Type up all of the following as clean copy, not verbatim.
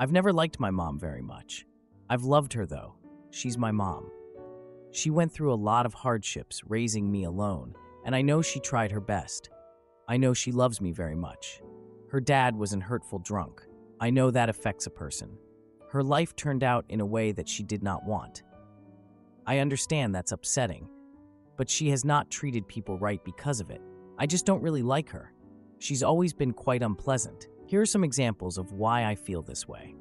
I've never liked my mom very much. I've loved her though. She's my mom. She went through a lot of hardships raising me alone, and I know she tried her best. I know she loves me very much. Her dad was an hurtful drunk. I know that affects a person. Her life turned out in a way that she did not want. I understand that's upsetting, but she has not treated people right because of it. I just don't really like her. She's always been quite unpleasant. Here are some examples of why I feel this way.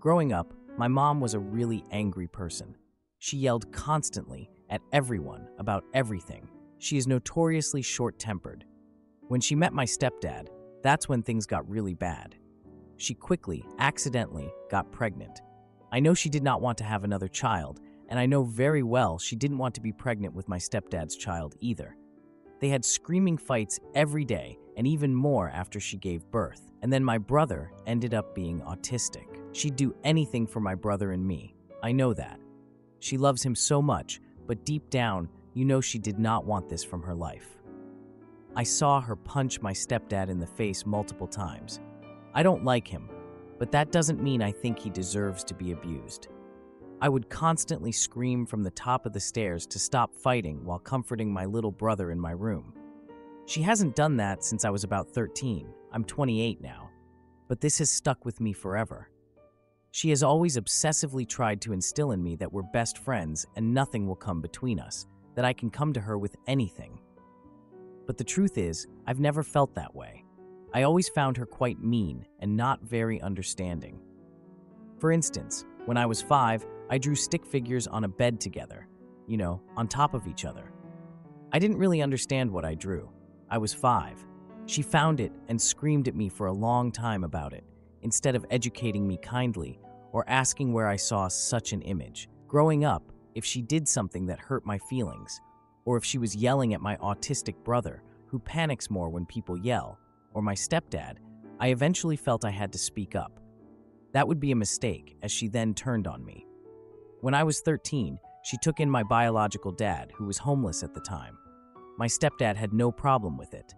Growing up, my mom was a really angry person. She yelled constantly at everyone about everything. She is notoriously short-tempered. When she met my stepdad, that's when things got really bad. She quickly, accidentally, got pregnant. I know she did not want to have another child, and I know very well she didn't want to be pregnant with my stepdad's child either. They had screaming fights every day, and even more after she gave birth. And then my brother ended up being autistic. She'd do anything for my brother and me. I know that. She loves him so much, but deep down, you know she did not want this from her life. I saw her punch my stepdad in the face multiple times. I don't like him, but that doesn't mean I think he deserves to be abused. I would constantly scream from the top of the stairs to stop fighting while comforting my little brother in my room. She hasn't done that since I was about 13. I'm 28 now, but this has stuck with me forever. She has always obsessively tried to instill in me that we're best friends and nothing will come between us, that I can come to her with anything. But the truth is, I've never felt that way. I always found her quite mean and not very understanding. For instance, when I was 5, I drew stick figures on a bed together, on top of each other. I didn't really understand what I drew. I was 5. She found it and screamed at me for a long time about it, instead of educating me kindly or asking where I saw such an image. Growing up, if she did something that hurt my feelings, or if she was yelling at my autistic brother, who panics more when people yell, or my stepdad, I eventually felt I had to speak up. That would be a mistake, as she then turned on me. When I was 13, she took in my biological dad, who was homeless at the time. My stepdad had no problem with it.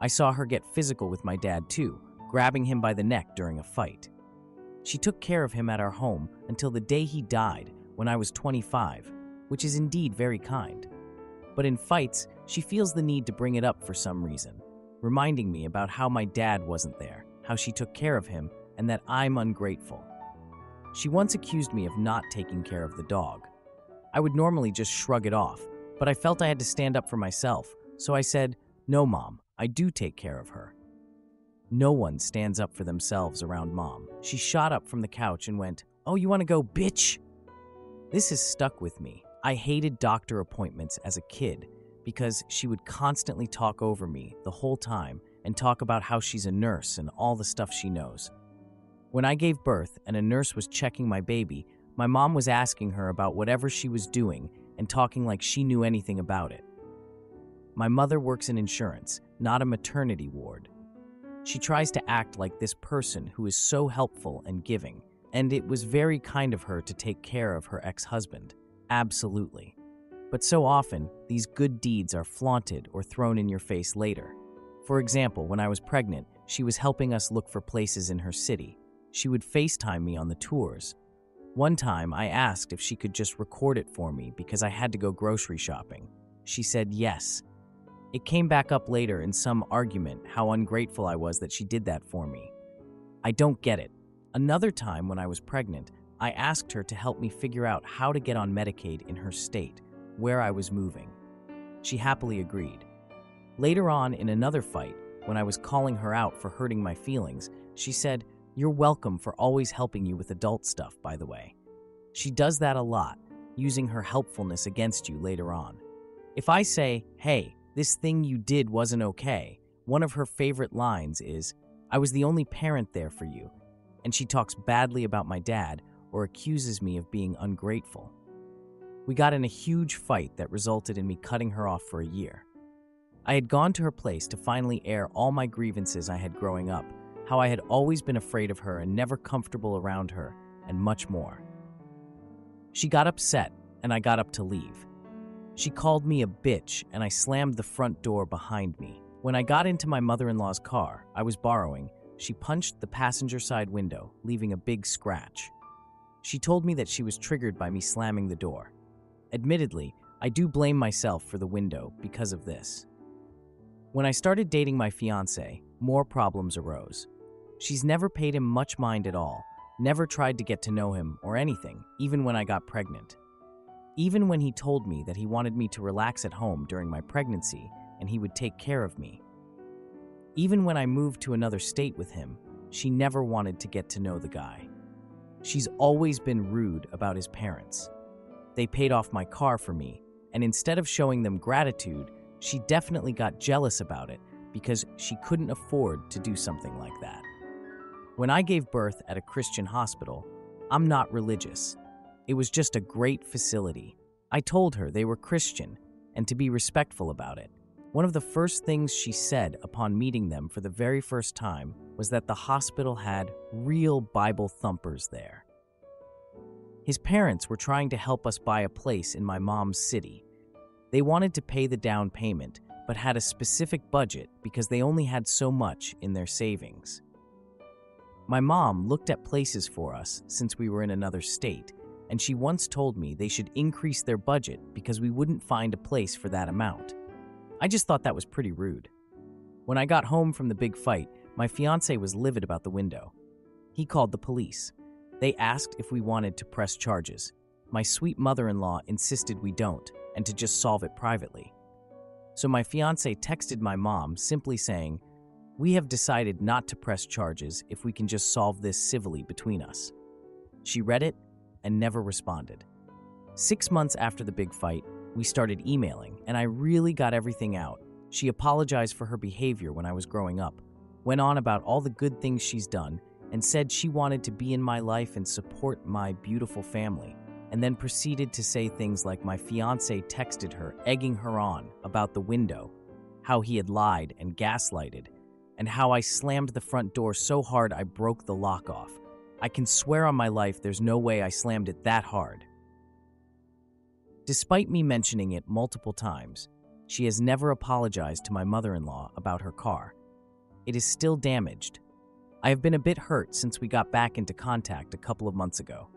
I saw her get physical with my dad too, grabbing him by the neck during a fight. She took care of him at our home until the day he died, when I was 25, which is indeed very kind. But in fights, she feels the need to bring it up for some reason, reminding me about how my dad wasn't there, how she took care of him, and that I'm ungrateful. She once accused me of not taking care of the dog. I would normally just shrug it off, but I felt I had to stand up for myself, so I said, "No, Mom, I do take care of her." No one stands up for themselves around Mom. She shot up from the couch and went, "Oh, you want to go, bitch?" This has stuck with me. I hated doctor appointments as a kid because she would constantly talk over me the whole time and talk about how she's a nurse and all the stuff she knows. When I gave birth and a nurse was checking my baby, my mom was asking her about whatever she was doing and talking like she knew anything about it. My mother works in insurance, not a maternity ward. She tries to act like this person who is so helpful and giving, and it was very kind of her to take care of her ex-husband. Absolutely. But so often, these good deeds are flaunted or thrown in your face later. For example, when I was pregnant, she was helping us look for places in her city. She would FaceTime me on the tours. One time, I asked if she could just record it for me because I had to go grocery shopping. She said yes. It came back up later in some argument how ungrateful I was that she did that for me. I don't get it. Another time when I was pregnant, I asked her to help me figure out how to get on Medicaid in her state, where I was moving. She happily agreed. Later on, in another fight, when I was calling her out for hurting my feelings, she said, "You're welcome for always helping you with adult stuff, by the way." She does that a lot, using her helpfulness against you later on. If I say, "Hey, this thing you did wasn't okay," one of her favorite lines is, "I was the only parent there for you," and she talks badly about my dad or accuses me of being ungrateful. We got in a huge fight that resulted in me cutting her off for a year. I had gone to her place to finally air all my grievances I had growing up, how I had always been afraid of her and never comfortable around her, and much more. She got upset, and I got up to leave. She called me a bitch, and I slammed the front door behind me. When I got into my mother-in-law's car I was borrowing, she punched the passenger side window, leaving a big scratch. She told me that she was triggered by me slamming the door. Admittedly, I do blame myself for the window because of this. When I started dating my fiancé, more problems arose. She's never paid him much mind at all, never tried to get to know him or anything, even when I got pregnant. Even when he told me that he wanted me to relax at home during my pregnancy and he would take care of me. Even when I moved to another state with him, she never wanted to get to know the guy. She's always been rude about his parents. They paid off my car for me, and instead of showing them gratitude, she definitely got jealous about it because she couldn't afford to do something like that. When I gave birth at a Christian hospital, I'm not religious. It was just a great facility. I told her they were Christian and to be respectful about it. One of the first things she said upon meeting them for the very first time was that the hospital had real Bible thumpers there. His parents were trying to help us buy a place in my mom's city. They wanted to pay the down payment, but had a specific budget because they only had so much in their savings. My mom looked at places for us since we were in another state, and she once told me they should increase their budget because we wouldn't find a place for that amount. I just thought that was pretty rude. When I got home from the big fight, my fiancé was livid about the window. He called the police. They asked if we wanted to press charges. My sweet mother-in-law insisted we don't, and to just solve it privately. So my fiancé texted my mom simply saying, "We have decided not to press charges if we can just solve this civilly between us." She read it and never responded. 6 months after the big fight, we started emailing, and I really got everything out. She apologized for her behavior when I was growing up, went on about all the good things she's done, and said she wanted to be in my life and support my beautiful family, and then proceeded to say things like my fiancé texted her, egging her on about the window, how he had lied and gaslighted, and how I slammed the front door so hard I broke the lock off. I can swear on my life there's no way I slammed it that hard. Despite me mentioning it multiple times, she has never apologized to my mother-in-law about her car. It is still damaged. I have been a bit hurt since we got back into contact a couple of months ago.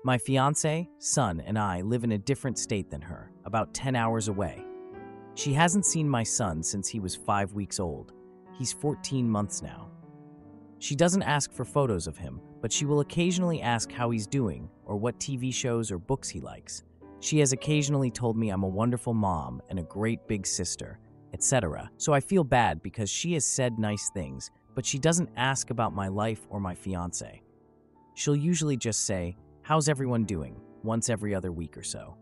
My fiancé, son, and I live in a different state than her, about 10 hours away. She hasn't seen my son since he was 5 weeks old. He's 14 months now. She doesn't ask for photos of him, but she will occasionally ask how he's doing or what TV shows or books he likes. She has occasionally told me I'm a wonderful mom and a great big sister, etc. So I feel bad because she has said nice things, but she doesn't ask about my life or my fiancé. She'll usually just say, "How's everyone doing?" once every other week or so.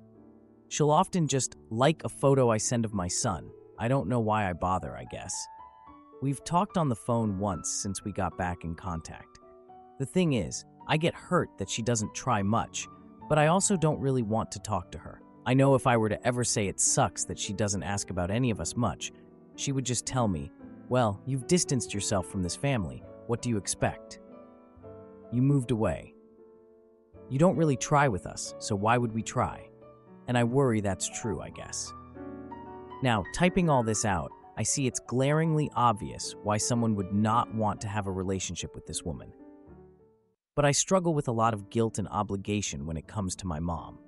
She'll often just like a photo I send of my son. I don't know why I bother, I guess. We've talked on the phone once since we got back in contact. The thing is, I get hurt that she doesn't try much, but I also don't really want to talk to her. I know if I were to ever say it sucks that she doesn't ask about any of us much, she would just tell me, "Well, you've distanced yourself from this family. What do you expect? You moved away. You don't really try with us, so why would we try?" And I worry that's true, I guess. Now, typing all this out, I see it's glaringly obvious why someone would not want to have a relationship with this woman. But I struggle with a lot of guilt and obligation when it comes to my mom.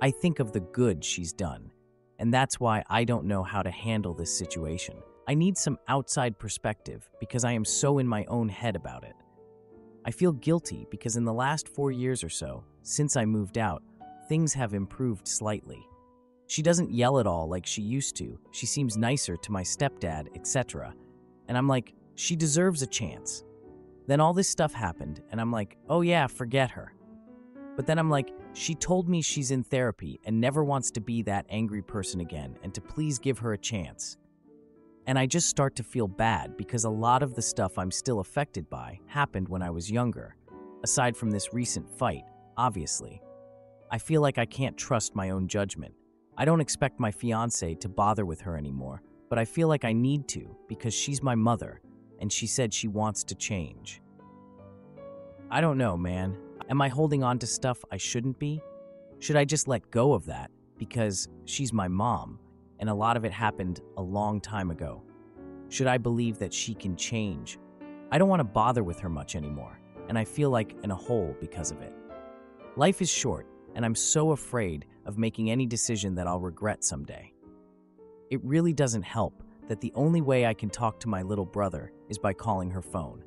I think of the good she's done, and that's why I don't know how to handle this situation. I need some outside perspective because I am so in my own head about it. I feel guilty because in the last 4 years or so, since I moved out, things have improved slightly. She doesn't yell at all like she used to. She seems nicer to my stepdad, etc. And I'm like, she deserves a chance. Then all this stuff happened, and I'm like, oh yeah, forget her. But then I'm like, she told me she's in therapy and never wants to be that angry person again and to please give her a chance. And I just start to feel bad because a lot of the stuff I'm still affected by happened when I was younger, aside from this recent fight, obviously. I feel like I can't trust my own judgment. I don't expect my fiancé to bother with her anymore, but I feel like I need to because she's my mother, and she said she wants to change. I don't know, man. Am I holding on to stuff I shouldn't be? Should I just let go of that because she's my mom, and a lot of it happened a long time ago? Should I believe that she can change? I don't want to bother with her much anymore, and I feel like in a hole because of it. Life is short, and I'm so afraid of making any decision that I'll regret someday. It really doesn't help that the only way I can talk to my little brother is by calling her phone.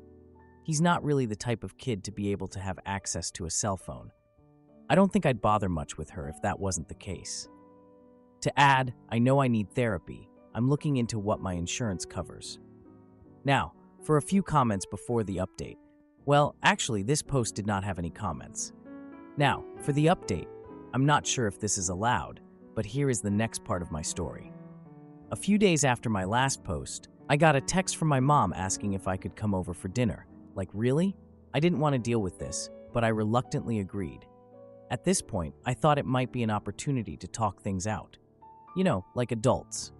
He's not really the type of kid to be able to have access to a cell phone. I don't think I'd bother much with her if that wasn't the case. To add, I know I need therapy. I'm looking into what my insurance covers. Now, for a few comments before the update. Well, actually, this post did not have any comments. Now, for the update, I'm not sure if this is allowed, but here is the next part of my story. A few days after my last post, I got a text from my mom asking if I could come over for dinner. Like, really? I didn't want to deal with this, but I reluctantly agreed. At this point, I thought it might be an opportunity to talk things out. You know, like adults.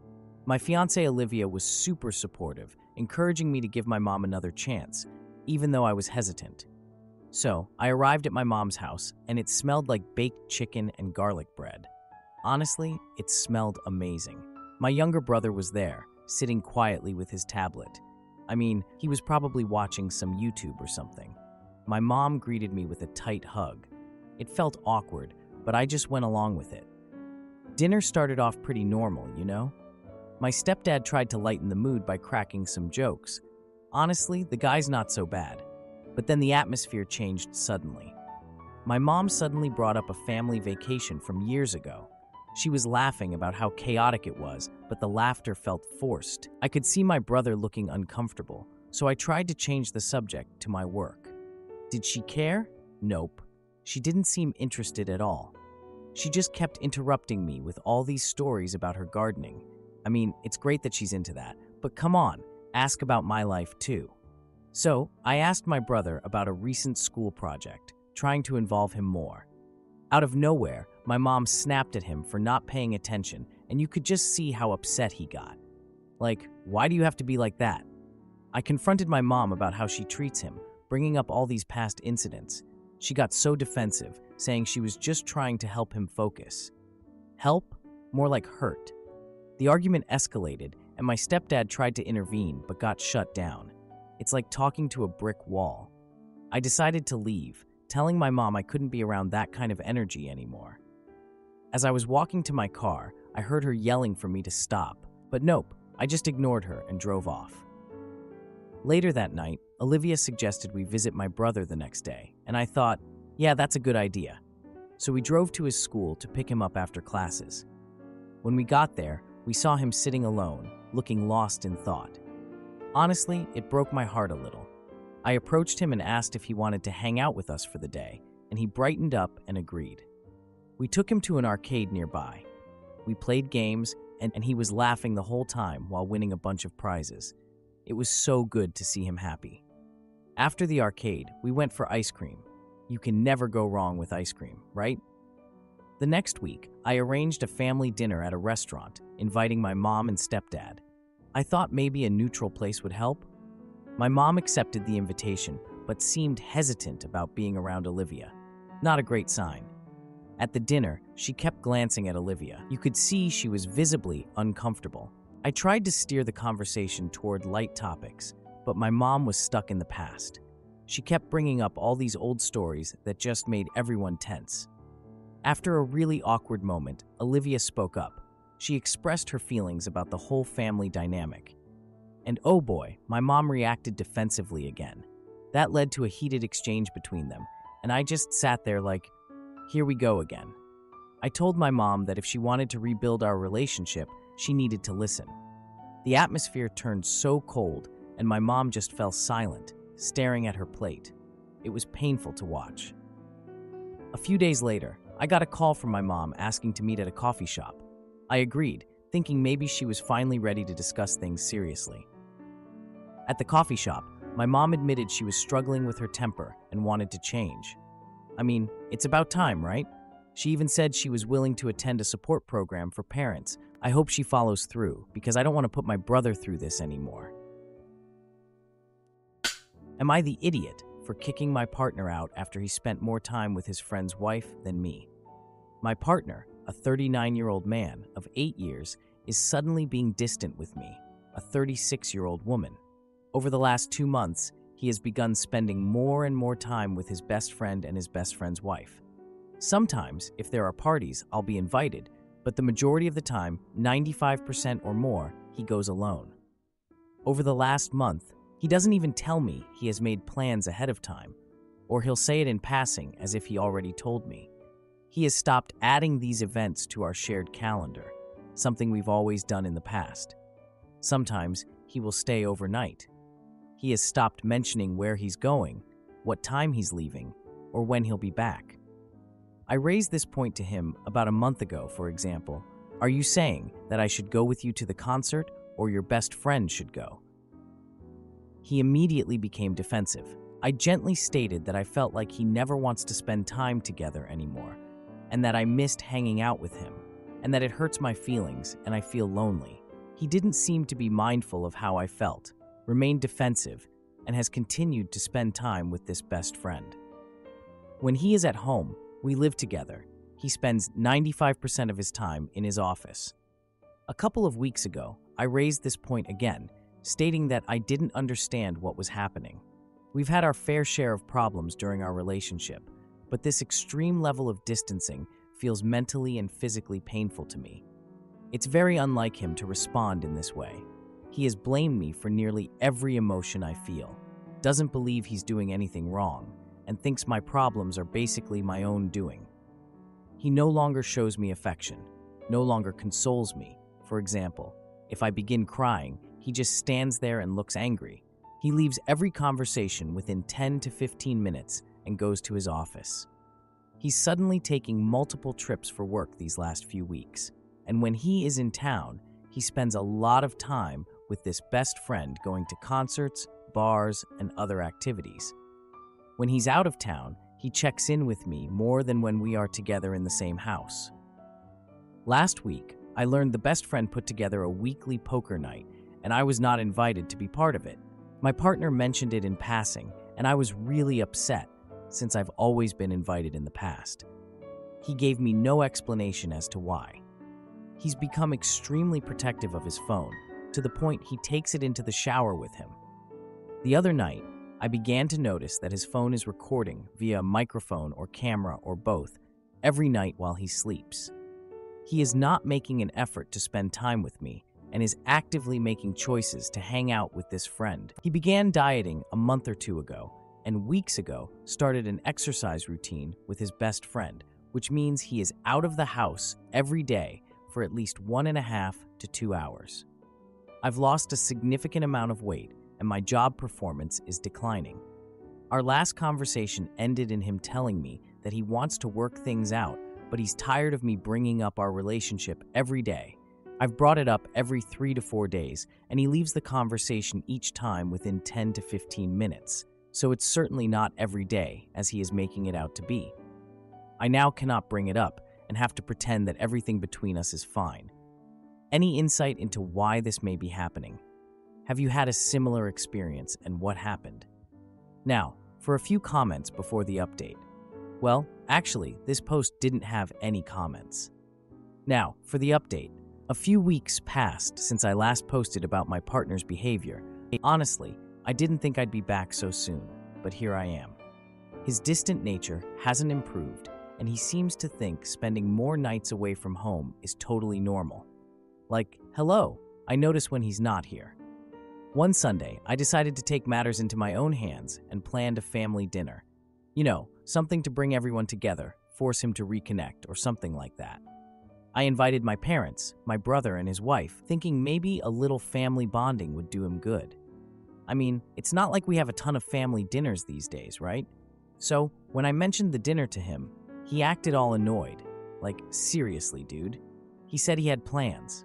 My fiancée Olivia was super supportive, encouraging me to give my mom another chance, even though I was hesitant. So, I arrived at my mom's house, and it smelled like baked chicken and garlic bread. Honestly, it smelled amazing. My younger brother was there, sitting quietly with his tablet. I mean, he was probably watching some YouTube or something. My mom greeted me with a tight hug. It felt awkward, but I just went along with it. Dinner started off pretty normal, you know? My stepdad tried to lighten the mood by cracking some jokes. Honestly, the guy's not so bad. But then the atmosphere changed suddenly. My mom suddenly brought up a family vacation from years ago. She was laughing about how chaotic it was, but the laughter felt forced. I could see my brother looking uncomfortable, so I tried to change the subject to my work. Did she care? Nope. She didn't seem interested at all. She just kept interrupting me with all these stories about her gardening. I mean, it's great that she's into that, but come on, ask about my life too. So, I asked my brother about a recent school project, trying to involve him more. Out of nowhere, my mom snapped at him for not paying attention, and you could just see how upset he got. Like, why do you have to be like that? I confronted my mom about how she treats him, bringing up all these past incidents. She got so defensive, saying she was just trying to help him focus. Help? More like hurt. The argument escalated, and my stepdad tried to intervene but got shut down. It's like talking to a brick wall. I decided to leave, telling my mom I couldn't be around that kind of energy anymore. As I was walking to my car, I heard her yelling for me to stop, but nope, I just ignored her and drove off. Later that night, Olivia suggested we visit my brother the next day, and I thought, yeah, that's a good idea. So we drove to his school to pick him up after classes. When we got there, we saw him sitting alone, looking lost in thought. Honestly, it broke my heart a little. I approached him and asked if he wanted to hang out with us for the day, and he brightened up and agreed. We took him to an arcade nearby. We played games, and he was laughing the whole time while winning a bunch of prizes. It was so good to see him happy. After the arcade, we went for ice cream. You can never go wrong with ice cream, right? The next week, I arranged a family dinner at a restaurant, inviting my mom and stepdad. I thought maybe a neutral place would help. My mom accepted the invitation, but seemed hesitant about being around Olivia. Not a great sign. At the dinner, she kept glancing at Olivia. You could see she was visibly uncomfortable. I tried to steer the conversation toward light topics, but my mom was stuck in the past. She kept bringing up all these old stories that just made everyone tense. After a really awkward moment, Olivia spoke up. She expressed her feelings about the whole family dynamic. And oh boy, my mom reacted defensively again. That led to a heated exchange between them, and I just sat there like, here we go again. I told my mom that if she wanted to rebuild our relationship, she needed to listen. The atmosphere turned so cold, and my mom just fell silent, staring at her plate. It was painful to watch. A few days later, I got a call from my mom asking to meet at a coffee shop. I agreed, thinking maybe she was finally ready to discuss things seriously. At the coffee shop, my mom admitted she was struggling with her temper and wanted to change. I mean, it's about time, right? She even said she was willing to attend a support program for parents. I hope she follows through, because I don't want to put my brother through this anymore. Am I the idiot for kicking my partner out after he spent more time with his friend's wife than me? My partner, a 39-year-old man of 8 years, is suddenly being distant with me, a 36-year-old woman. Over the last 2 months, he has begun spending more and more time with his best friend and his best friend's wife. Sometimes, if there are parties, I'll be invited, but the majority of the time, 95% or more, he goes alone. Over the last month, he doesn't even tell me he has made plans ahead of time, or he'll say it in passing as if he already told me. He has stopped adding these events to our shared calendar, something we've always done in the past. Sometimes he will stay overnight. He has stopped mentioning where he's going, what time he's leaving, or when he'll be back. I raised this point to him about a month ago, for example. Are you saying that I should go with you to the concert, or your best friend should go? He immediately became defensive. I gently stated that I felt like he never wants to spend time together anymore, and that I missed hanging out with him, and that it hurts my feelings and I feel lonely. He didn't seem to be mindful of how I felt, remained defensive, and has continued to spend time with this best friend. When he is at home, we live together. He spends 95% of his time in his office. A couple of weeks ago, I raised this point again, stating that I didn't understand what was happening. We've had our fair share of problems during our relationship, but this extreme level of distancing feels mentally and physically painful to me. It's very unlike him to respond in this way. He has blamed me for nearly every emotion I feel, doesn't believe he's doing anything wrong, and thinks my problems are basically my own doing. He no longer shows me affection, no longer consoles me. For example, if I begin crying, he just stands there and looks angry. He leaves every conversation within 10 to 15 minutes and goes to his office. He's suddenly taking multiple trips for work these last few weeks, and when he is in town, he spends a lot of time with this best friend going to concerts, bars, and other activities. When he's out of town, he checks in with me more than when we are together in the same house. Last week, I learned the best friend put together a weekly poker night, and I was not invited to be part of it. My partner mentioned it in passing, and I was really upset, since I've always been invited in the past. He gave me no explanation as to why. He's become extremely protective of his phone, to the point he takes it into the shower with him. The other night, I began to notice that his phone is recording via a microphone or camera or both every night while he sleeps. He is not making an effort to spend time with me and is actively making choices to hang out with this friend. He began dieting a month or two ago, and weeks ago started an exercise routine with his best friend, which means he is out of the house every day for at least 1.5 to 2 hours. I've lost a significant amount of weight, and my job performance is declining. Our last conversation ended in him telling me that he wants to work things out, but he's tired of me bringing up our relationship every day. I've brought it up every 3 to 4 days, and he leaves the conversation each time within 10 to 15 minutes, so it's certainly not every day as he is making it out to be. I now cannot bring it up and have to pretend that everything between us is fine. Any insight into why this may be happening? Have you had a similar experience, and what happened? Now, for a few comments before the update. Well, actually, this post didn't have any comments. Now, for the update. A few weeks passed since I last posted about my partner's behavior. Honestly, I didn't think I'd be back so soon, but here I am. His distant nature hasn't improved, and he seems to think spending more nights away from home is totally normal. Like, hello, I notice when he's not here. One Sunday, I decided to take matters into my own hands and planned a family dinner. You know, something to bring everyone together, force him to reconnect, or something like that. I invited my parents, my brother and his wife, thinking maybe a little family bonding would do him good. I mean, it's not like we have a ton of family dinners these days, right? So, when I mentioned the dinner to him, he acted all annoyed. Like, seriously, dude. He said he had plans.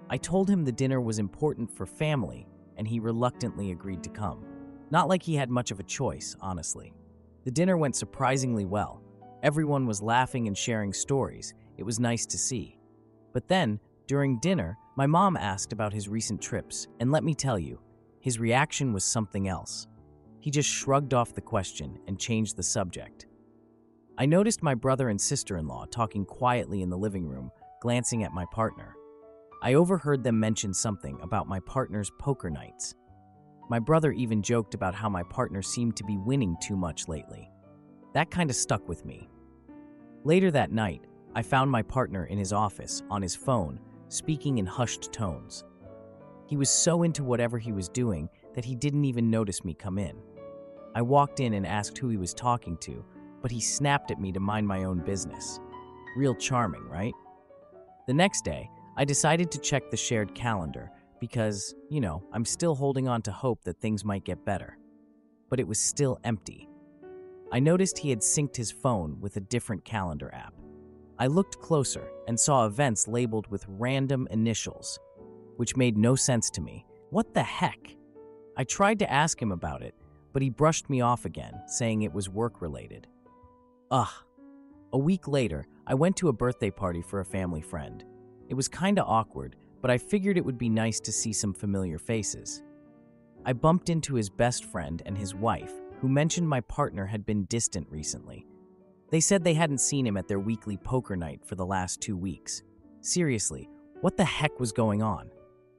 I told him the dinner was important for family, and he reluctantly agreed to come. Not like he had much of a choice, honestly. The dinner went surprisingly well. Everyone was laughing and sharing stories. It was nice to see. But then, during dinner, my mom asked about his recent trips, and let me tell you, his reaction was something else. He just shrugged off the question and changed the subject. I noticed my brother and sister-in-law talking quietly in the living room, glancing at my partner. I overheard them mention something about my partner's poker nights. My brother even joked about how my partner seemed to be winning too much lately. That kind of stuck with me. Later that night, I found my partner in his office, on his phone, speaking in hushed tones. He was so into whatever he was doing that he didn't even notice me come in. I walked in and asked who he was talking to, but he snapped at me to mind my own business. Real charming, right? The next day, I decided to check the shared calendar because, I'm still holding on to hope that things might get better. But it was still empty. I noticed he had synced his phone with a different calendar app. I looked closer and saw events labeled with random initials, which made no sense to me. What the heck? I tried to ask him about it, but he brushed me off again, saying it was work-related. Ugh. A week later, I went to a birthday party for a family friend. It was kinda awkward, but I figured it would be nice to see some familiar faces. I bumped into his best friend and his wife, who mentioned my partner had been distant recently. They said they hadn't seen him at their weekly poker night for the last 2 weeks. Seriously, what the heck was going on?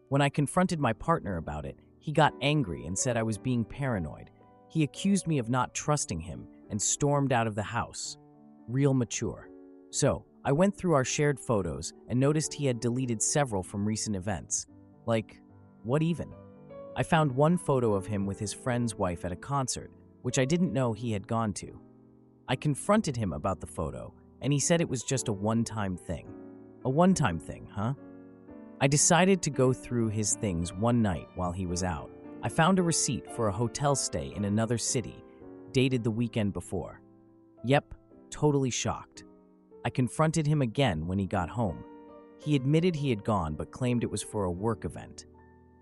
When I confronted my partner about it, he got angry and said I was being paranoid. He accused me of not trusting him and stormed out of the house. Real mature. So, I went through our shared photos and noticed he had deleted several from recent events. Like, what even? I found one photo of him with his friend's wife at a concert, which I didn't know he had gone to. I confronted him about the photo, and he said it was just a one-time thing. A one-time thing, huh? I decided to go through his things one night while he was out. I found a receipt for a hotel stay in another city, dated the weekend before. Yep, totally shocked. I confronted him again when he got home. He admitted he had gone but claimed it was for a work event.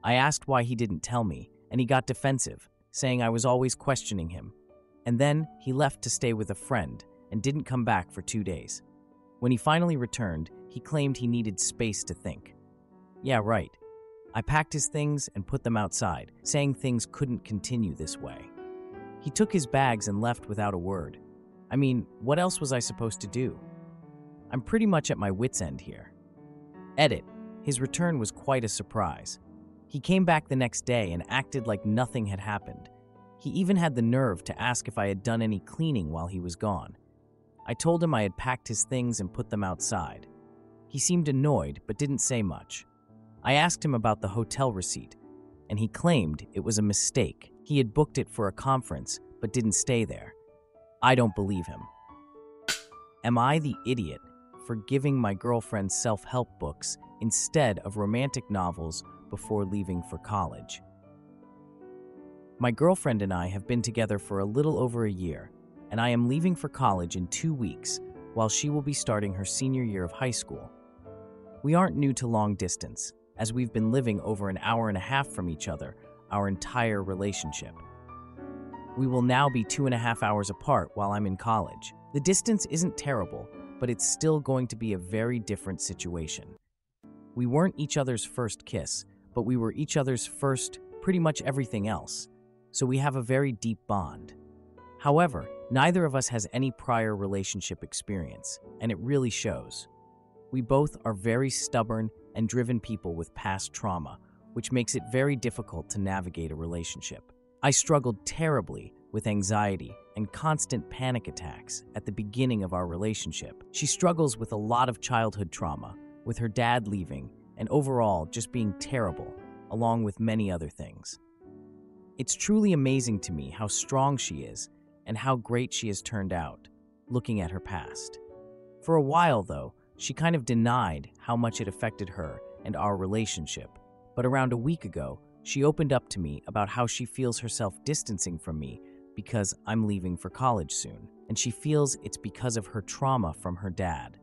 I asked why he didn't tell me, and he got defensive, saying I was always questioning him. And then he left to stay with a friend and didn't come back for 2 days. When he finally returned, he claimed he needed space to think. Yeah, right. I packed his things and put them outside, saying things couldn't continue this way. He took his bags and left without a word. I mean, what else was I supposed to do? I'm pretty much at my wit's end here. Edit. His return was quite a surprise. He came back the next day and acted like nothing had happened. He even had the nerve to ask if I had done any cleaning while he was gone. I told him I had packed his things and put them outside. He seemed annoyed but didn't say much. I asked him about the hotel receipt, and he claimed it was a mistake. He had booked it for a conference but didn't stay there. I don't believe him. Am I the idiot for giving my girlfriend self-help books instead of romantic novels before leaving for college? My girlfriend and I have been together for a little over a year, and I am leaving for college in 2 weeks while she will be starting her senior year of high school. We aren't new to long distance, as we've been living over an hour and a half from each other our entire relationship. We will now be 2.5 hours apart while I'm in college. The distance isn't terrible, but it's still going to be a very different situation. We weren't each other's first kiss, but we were each other's first pretty much everything else, so we have a very deep bond. However, neither of us has any prior relationship experience, and it really shows. We both are very stubborn and driven people with past trauma, which makes it very difficult to navigate a relationship. I struggled terribly with anxiety and constant panic attacks at the beginning of our relationship. She struggles with a lot of childhood trauma, with her dad leaving, and overall just being terrible, along with many other things. It's truly amazing to me how strong she is and how great she has turned out, looking at her past. For a while, though, she kind of denied how much it affected her and our relationship, but around a week ago, she opened up to me about how she feels herself distancing from me because I'm leaving for college soon, and she feels it's because of her trauma from her dad.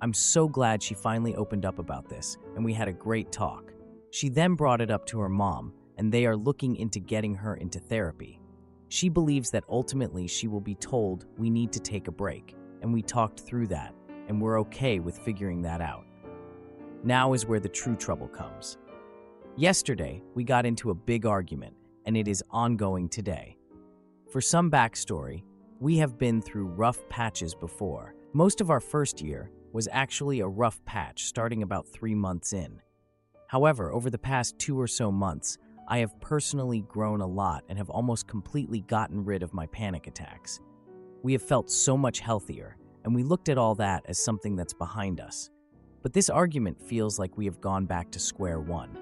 I'm so glad she finally opened up about this, and we had a great talk. She then brought it up to her mom, and they are looking into getting her into therapy. She believes that ultimately she will be told we need to take a break, and we talked through that, and we're okay with figuring that out. Now is where the true trouble comes. Yesterday, we got into a big argument, and it is ongoing today. For some backstory, we have been through rough patches before. Most of our first year was actually a rough patch starting about 3 months in. However, over the past 2 or so months, I have personally grown a lot and have almost completely gotten rid of my panic attacks. We have felt so much healthier, and we looked at all that as something that's behind us. But this argument feels like we have gone back to square one.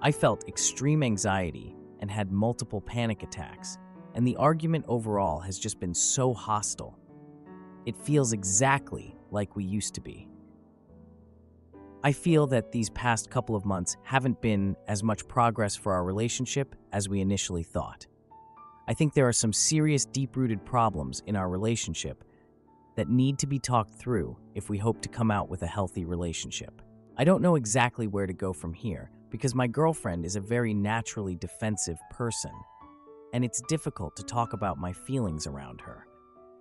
I felt extreme anxiety and had multiple panic attacks, and the argument overall has just been so hostile. It feels exactly like we used to be. I feel that these past couple of months haven't been as much progress for our relationship as we initially thought. I think there are some serious deep-rooted problems in our relationship that need to be talked through if we hope to come out with a healthy relationship. I don't know exactly where to go from here because my girlfriend is a very naturally defensive person, and it's difficult to talk about my feelings around her,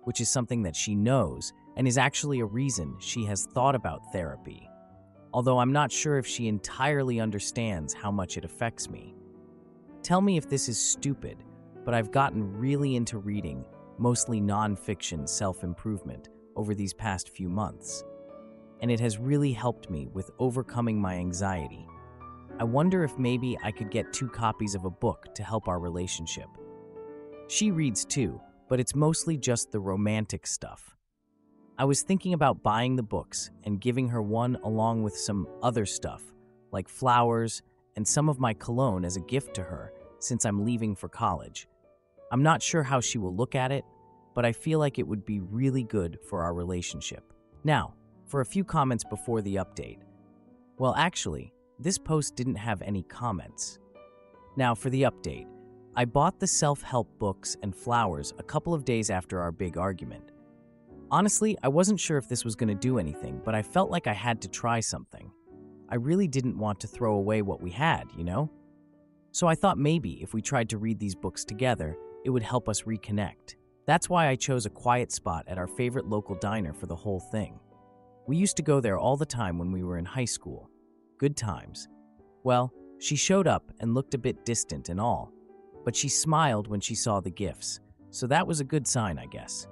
which is something that she knows and is actually a reason she has thought about therapy, although I'm not sure if she entirely understands how much it affects me. Tell me if this is stupid, but I've gotten really into reading mostly non-fiction self-improvement over these past few months, and it has really helped me with overcoming my anxiety. I wonder if maybe I could get 2 copies of a book to help our relationship. She reads too, but it's mostly just the romantic stuff. I was thinking about buying the books and giving her one along with some other stuff, like flowers and some of my cologne as a gift to her since I'm leaving for college. I'm not sure how she will look at it, but I feel like it would be really good for our relationship. Now, for a few comments before the update. Well, actually, this post didn't have any comments. Now, for the update. I bought the self-help books and flowers a couple of days after our big argument. Honestly, I wasn't sure if this was going to do anything, but I felt like I had to try something. I really didn't want to throw away what we had, you know? So I thought maybe if we tried to read these books together, it would help us reconnect. That's why I chose a quiet spot at our favorite local diner for the whole thing. We used to go there all the time when we were in high school. Good times. Well, she showed up and looked a bit distant and all, but she smiled when she saw the gifts, so that was a good sign, I guess.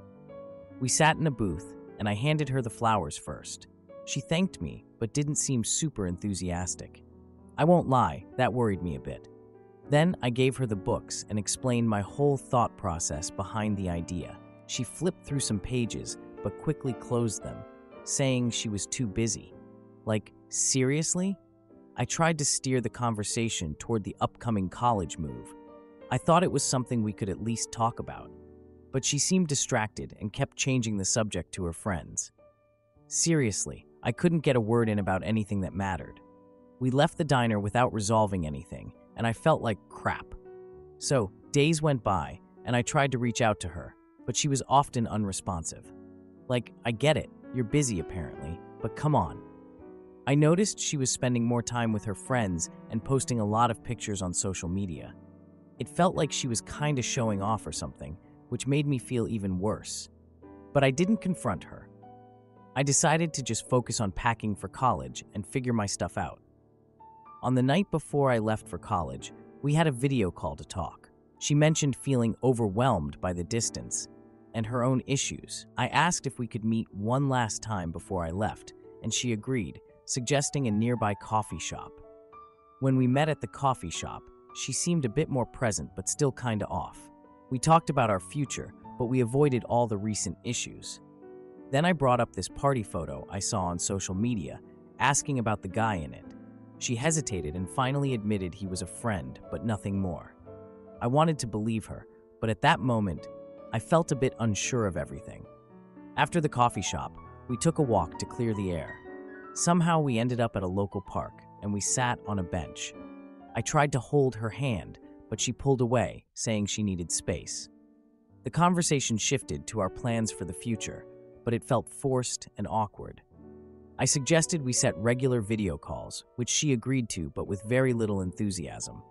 We sat in a booth, and I handed her the flowers first. She thanked me, but didn't seem super enthusiastic. I won't lie, that worried me a bit. Then I gave her the books and explained my whole thought process behind the idea. She flipped through some pages, but quickly closed them, saying she was too busy. Like, seriously? I tried to steer the conversation toward the upcoming college move. I thought it was something we could at least talk about, but she seemed distracted and kept changing the subject to her friends. Seriously, I couldn't get a word in about anything that mattered. We left the diner without resolving anything, and I felt like crap. So, days went by, and I tried to reach out to her, but she was often unresponsive. Like, I get it, you're busy apparently, but come on. I noticed she was spending more time with her friends and posting a lot of pictures on social media. It felt like she was kinda showing off or something, which made me feel even worse. But I didn't confront her. I decided to just focus on packing for college and figure my stuff out. On the night before I left for college, we had a video call to talk. She mentioned feeling overwhelmed by the distance and her own issues. I asked if we could meet one last time before I left, and she agreed, suggesting a nearby coffee shop. When we met at the coffee shop, she seemed a bit more present but still kinda off. We talked about our future, but we avoided all the recent issues. Then I brought up this party photo I saw on social media, asking about the guy in it. She hesitated and finally admitted he was a friend, but nothing more. I wanted to believe her, but at that moment, I felt a bit unsure of everything. After the coffee shop, we took a walk to clear the air. Somehow we ended up at a local park, and we sat on a bench. I tried to hold her hand, but she pulled away, saying she needed space. The conversation shifted to our plans for the future, but it felt forced and awkward. I suggested we set regular video calls, which she agreed to, but with very little enthusiasm.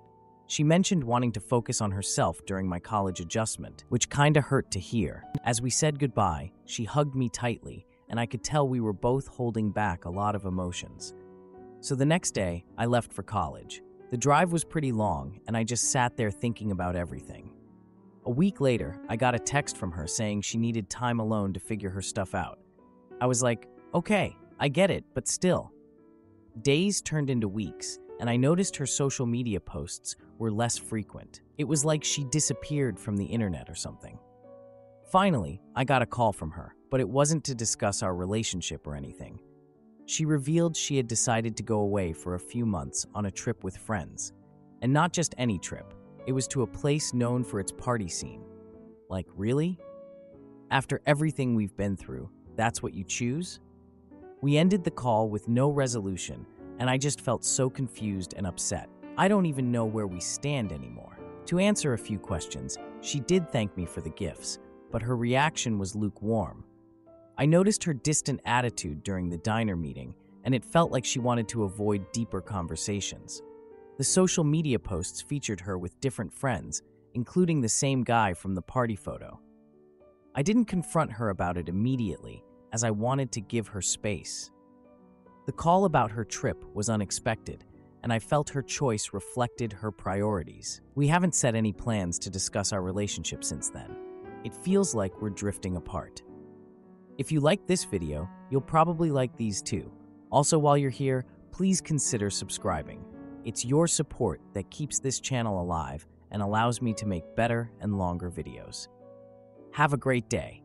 She mentioned wanting to focus on herself during my college adjustment, which kinda hurt to hear. As we said goodbye, she hugged me tightly, and I could tell we were both holding back a lot of emotions. So the next day, I left for college. The drive was pretty long, and I just sat there thinking about everything. A week later, I got a text from her saying she needed time alone to figure her stuff out. I was like, okay, I get it, but still. Days turned into weeks, and I noticed her social media posts were less frequent. It was like she disappeared from the internet or something. Finally, I got a call from her, but it wasn't to discuss our relationship or anything. She revealed she had decided to go away for a few months on a trip with friends. And not just any trip, it was to a place known for its party scene. Like, really? After everything we've been through, that's what you choose? We ended the call with no resolution, and I just felt so confused and upset. I don't even know where we stand anymore. To answer a few questions, she did thank me for the gifts, but her reaction was lukewarm. I noticed her distant attitude during the diner meeting, and it felt like she wanted to avoid deeper conversations. The social media posts featured her with different friends, including the same guy from the party photo. I didn't confront her about it immediately, as I wanted to give her space. The call about her trip was unexpected, and I felt her choice reflected her priorities. We haven't set any plans to discuss our relationship since then. It feels like we're drifting apart. If you liked this video, you'll probably like these too. Also, while you're here, please consider subscribing. It's your support that keeps this channel alive and allows me to make better and longer videos. Have a great day.